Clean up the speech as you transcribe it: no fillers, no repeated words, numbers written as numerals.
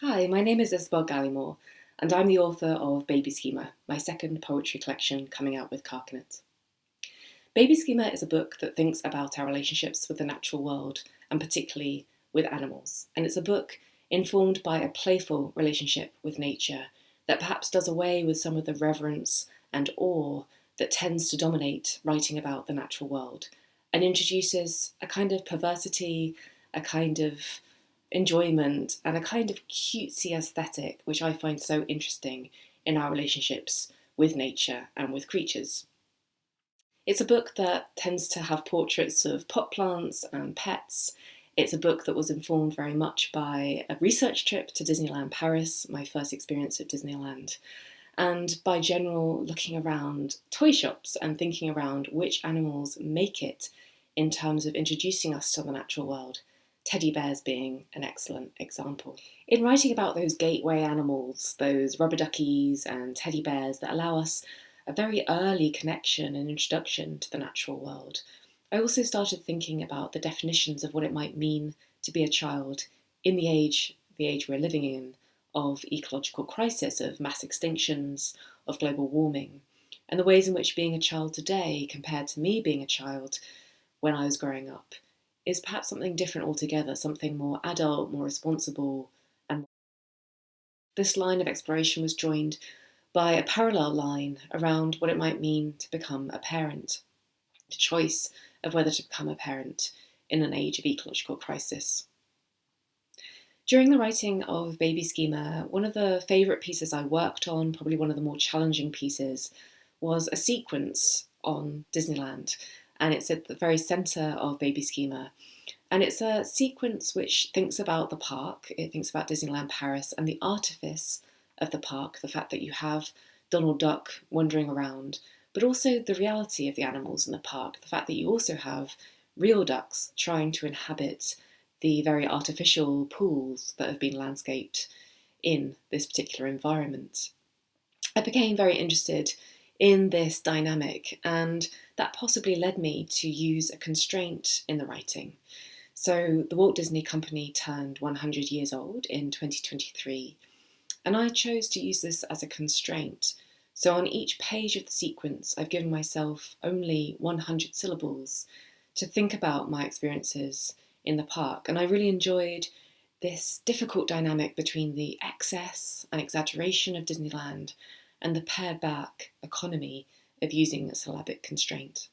Hi, my name is Isabel Galleymore, and I'm the author of Baby Schema, my second poetry collection coming out with Carcanet. Baby Schema is a book that thinks about our relationships with the natural world, and particularly with animals. And it's a book informed by a playful relationship with nature that perhaps does away with some of the reverence and awe that tends to dominate writing about the natural world, and introduces a kind of perversity, a kind of enjoyment, and a kind of cutesy aesthetic, which I find so interesting in our relationships with nature and with creatures. It's a book that tends to have portraits of pot plants and pets. It's a book that was informed very much by a research trip to Disneyland Paris, my first experience at Disneyland, and by general looking around toy shops and thinking around which animals make it in terms of introducing us to the natural world, teddy bears being an excellent example. In writing about those gateway animals, those rubber duckies and teddy bears that allow us a very early connection and introduction to the natural world, I also started thinking about the definitions of what it might mean to be a child in the age we're living in, of ecological crisis, of mass extinctions, of global warming, and the ways in which being a child today, compared to me being a child when I was growing up, is perhaps something different altogether, something more adult, more responsible. And this line of exploration was joined by a parallel line around what it might mean to become a parent, the choice of whether to become a parent in an age of ecological crisis. During the writing of Baby Schema, one of the favourite pieces I worked on, probably one of the more challenging pieces, was a sequence on Disneyland. And it's at the very centre of Baby Schema. And it's a sequence which thinks about the park, it thinks about Disneyland Paris and the artifice of the park, the fact that you have Donald Duck wandering around, but also the reality of the animals in the park, the fact that you also have real ducks trying to inhabit the very artificial pools that have been landscaped in this particular environment. I became very interested in this dynamic, and that possibly led me to use a constraint in the writing. So the Walt Disney Company turned 100 years old in 2023, and I chose to use this as a constraint. So on each page of the sequence, I've given myself only 100 syllables to think about my experiences in the park, and I really enjoyed this difficult dynamic between the excess and exaggeration of Disneyland and the pared back economy of using a syllabic constraint.